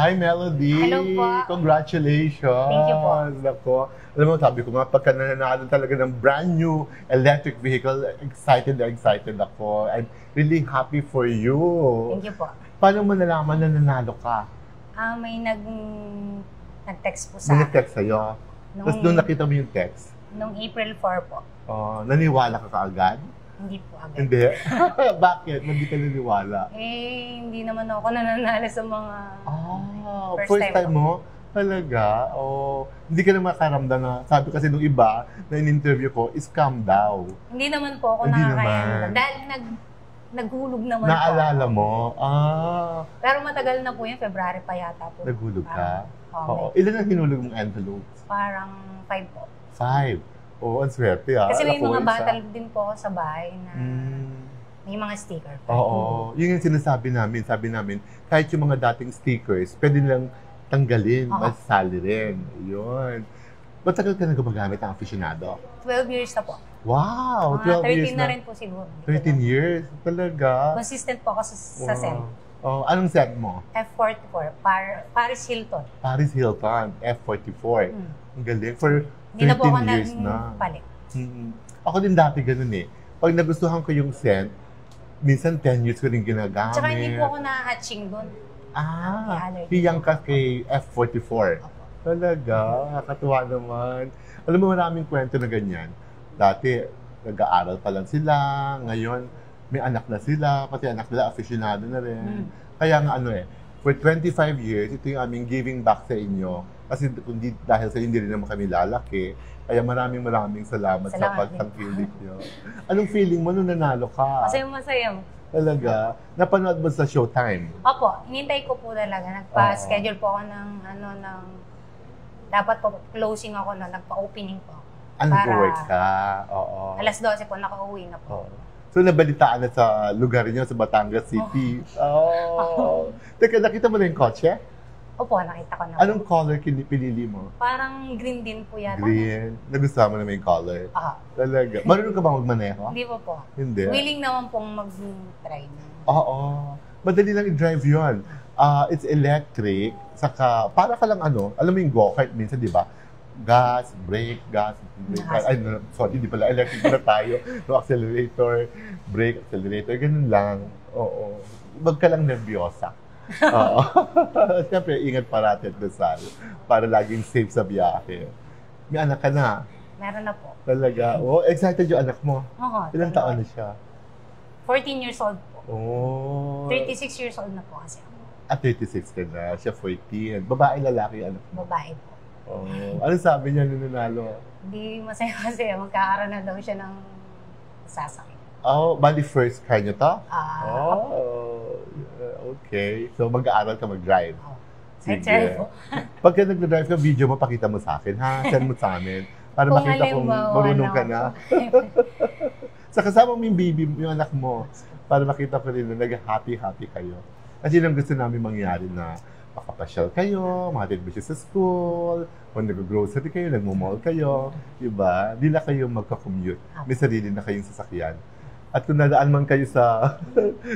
Hi, Melody! Hello po. Congratulations! Thank you po. Nako. Alam mo, sabi ko nga, pagka nananalo talaga ng brand new electric vehicle, excited na excited ako. I'm really happy for you. Thank you po. Paano mo nalaman na nanalo ka? May nag-text po sa May nag-text sa'yo. Tapos nung nakita mo yung text, nung April 4 po. naniwala ka kaagad? Hindi po agad. Hindi? Bakit? Hindi ka naniwala? Hindi naman ako nananalo sa mga First time mo? Talaga? Hindi ka na makaramdam na, sabi kasi nung iba na in-interview ko, scam daw. Hindi naman po ako Hindi nakakaya. naman. Dahil naghulog naman Naalala po. mo? Pero matagal na po yun, February pa yata po. Naghulog ka? Oo. Ilan ang hinulog mong envelopes? Parang 5 po. 5. Oo, ang swerte Kasi may Nakuha mga isa. battle din po ako sa bahay na may mga sticker. Oo. Yun yung sinasabi namin. Sabi namin, kahit yung mga dating stickers, pwede nilang tanggalin, masali rin. Yun. Matagal ka na gumagamit ng aficionado? 12 years na po. Wow! 12 years 13 na rin po siguro. 13 years? Talaga? Consistent po ako sa set. Anong set mo? F44, Paris Hilton. Paris Hilton, F44. Ang galing. For Hindi na po ako 13 years na. nagpalit. Ako din dati ganun eh. Pag nagustuhan ko yung scent, minsan 10 years ko rin ginagamit. Tsaka hindi po ako na-hatching doon. May allergy. Hiyang ka kay F44. Talaga, nakakatuwa naman. Alam mo, maraming kwento na ganyan. Dati, nag-aaral pa lang sila. Ngayon, may anak na sila. Pati anak nila, aficionado na rin. Kaya nga for 25 years, ito yung aming giving back sa inyo. Kasi kundi dahil sa hindi rin naman kami lalaki. Kaya maraming salamat sa pagtangkilik nyo. Anong feeling mo nung nanalo ka? Masaya. Talaga? Napanood mo sa Showtime? Opo, hinintay ko po talaga. Nagpa-schedule po ako ng dapat po closing ako nagpa-opening po. Nag-work ka? Oo. Alas 12 po, nakauwi na po. So, nabalitaan na sa lugar niyo, sa Batangas City. Teka, nakita mo na yung kotse? Opo, nakita ko na. Anong color pinili mo? Parang green din po yata. Green? Nagustuhan mo na may color? Talaga? Marunong ka ba magmaneho? Hindi po. Hindi? Willing naman pong mag-try. Oo. Madali lang i-drive yun. It's electric. Saka, para ka lang alam mo yung go-kart minsan, di ba? Gas, brake. Ay, sorry, hindi pala. Electric na tayo. No, accelerator, brake, accelerator. Ganun lang. Oo. Huwag ka lang nervyosa. Oo. Siyempre, ingat parati at dasal para laging safe sa biyahe. May anak ka na? Meron na po. Talaga? Excited yung anak mo? Oo. Ilang taon na siya? 14 years old po. 36 years old na po kasi ako. 36 ka na. Siya 14. Babae, lalaki yung anak mo? Babae po. Ano sabi niya nung nanalo? Hindi masaya kasi magkakaroon na daw siya ng sasakit. Bali first car niyo to? Okay. So mag-aaral ka mag-drive? Sige. Pagka nag-drive ka, video mo, pakita mo sa akin, ha? Send mo sa amin. Para makita kung marunong ka na. Sa kasama mo yung baby, yung anak mo, para makita ko rin na nag-happy kayo. Kasi yun ang gusto namin mangyari na makapasyal kayo, makatid mo siya sa school, kung nag-grocery kayo, nag-mall kayo, diba? Di na kayo magka-commute. May sarili na kayong sasakyan. At kung nadaan man kayo sa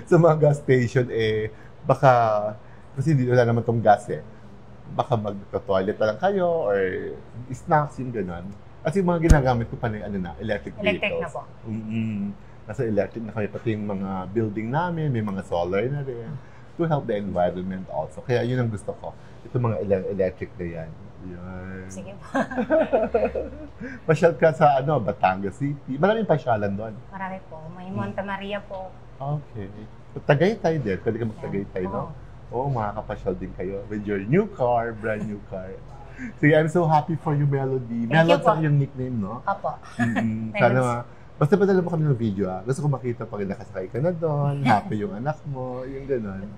sa mga gas station, baka, kasi wala naman tong gas baka magka-toilet na lang kayo or snacks, yung gano'n. Kasi yung mga ginagamit ko pa na electric vehicles. Electric na po. Nasa electric na kami, pati yung mga building namin, may mga solar na rin to help the environment also. Kaya yun ang gusto ko. Ito mga electric na yan. Yan. Sige po. Pasyal ka sa Batangas City. Maraming pasyalan doon. Marami po. May Monte Maria po. Okay. So, Tagaytay din. Pwede ka mag-Tagaytay, no? Makakapasyal din kayo with your new car, brand new car. Sige, I'm so happy for you, Melody. Melody sa yung nickname, no? Opo. Sana basta padala mo kami ng video, Gusto ko makita pag nakasakay ka na doon, happy yung anak mo, yung gano'n.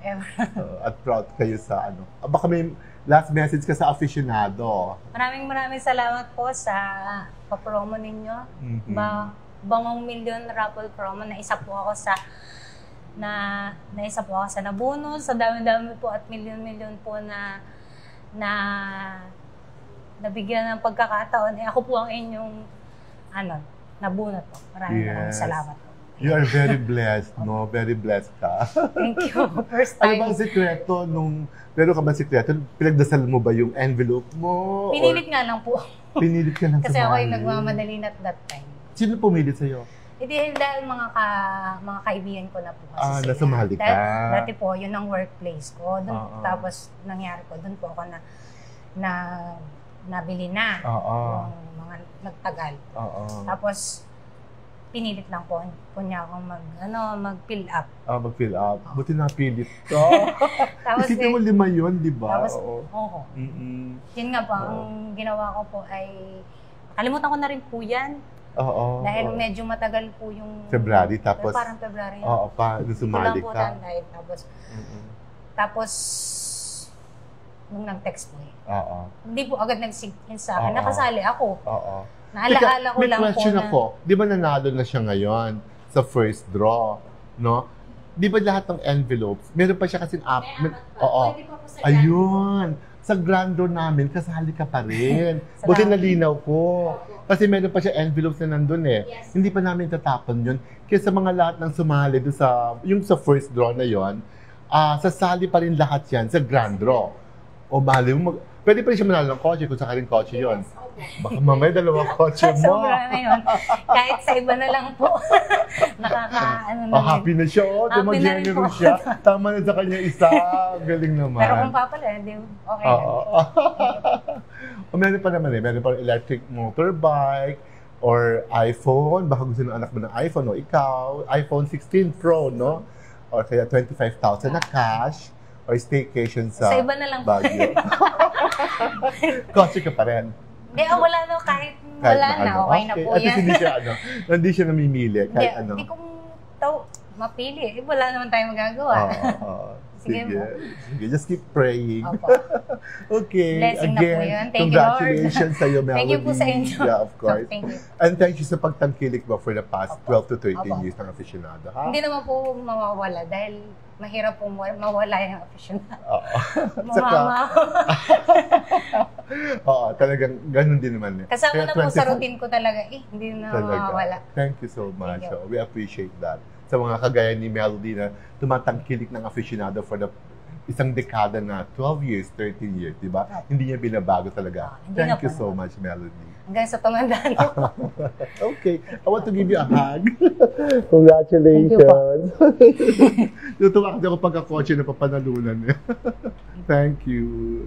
At proud kayo sa Baka may last message ka sa aficionado. Maraming salamat po sa papromo ninyo. Bangong Million Raffle promo na isa po ako sa nabunot. Sa dami-dami po at milyon-milyon po na nabigyan ng pagkakataon. Ako po ang inyong nabunot po. Maraming salamat po. You are very blessed, no? Very blessed ka. Thank you. First Ano time. ba ang sikreto nung... Meron ka ba sikreto? Pinagdasal mo ba yung envelope mo? Pinilit nga lang po. Pinilit ka lang Kasi ako yung sumali? nagmamadali na at that time. Sino pumilit sa'yo? Dahil mga kaibigan ko na po kasi Na sumali ka. Dati po, yun ang workplace ko. Tapos nangyari ko, doon po ako nabili na. Yung mga nagtagal. Tapos, pinilit lang po niya akong mag-fill up. Mag-fill up. Buti napilit ka. Tapos, Isipin mo 5 yun, di ba? Tapos, oo. Yun nga po, ang ginawa ko po ay, kalimutan ko na rin po yan. Dahil medyo matagal po yung... February, tapos... Parang February. Oo, sumali ka. Tapos, nung nag-text mo hindi po agad nag-sync in sa akin. Nakasali ako. Naalaala ko lang po na... May question ako. Di ba nanalo na siya ngayon sa first draw? No? Di ba lahat ng envelopes, meron pa siya kasing app. Ayun. Sa grand draw namin, kasali ka pa rin. Buti nalinaw ko. Kasi meron pa siya envelopes na nandun eh. Hindi pa namin tatapon yun. Kaya sa mga lahat ng sumali doon yung sa first draw na yon, sasali pa rin lahat yan sa grand draw. O mali mo, pwede pa rin siya manalo ng kotse kung sakaling kotse yun. Baka mamaya 2 kotse mo. Sobra na yun. Kahit sa iba na lang po. Happy na siya. Happy na rin po. Siya. Tama na sa kanya isa. Galing naman. Pero kung papala, hindi okay na. Meron pa naman meron pa electric motorbike or iPhone. Baka gusto ng anak mo ng iPhone o ikaw. iPhone 16 Pro, no? Or kaya 25,000 na cash. Or staycation sa iba na lang po. Baguio. Kotse ka pa rin. Wala na, kahit wala na, okay na po yan. Hindi siya namimili, kahit Hindi ko mapili. Wala naman tayong magagawa. Sige, just keep praying. Okay. Blessing again, na po yun. Thank congratulations sa iyo, Melody. Thank you po sa inyo. Yeah, of course. Thank you. And thank you sa pagtangkilik mo for the past 12 to 13 years ng aficionado. Ha? Hindi naman po mawawala dahil mahirap pong mawala yung aficionado. Talagang ganun din naman. Kasama na po sa routine ko talaga, hindi na mawawala. Thank you so much. We appreciate that. Sa mga kagaya ni Melody na tumatangkilik ng aficionado for the isang dekada na 12 years, 13 years, di ba? Hindi niya binabago talaga. Thank you so much, Melody. Hanggang sa tumandaan ako. Okay. I want to give you a hug. Congratulations. Tutuwa kasi ako pagka-kotse na papanalunan. Thank you.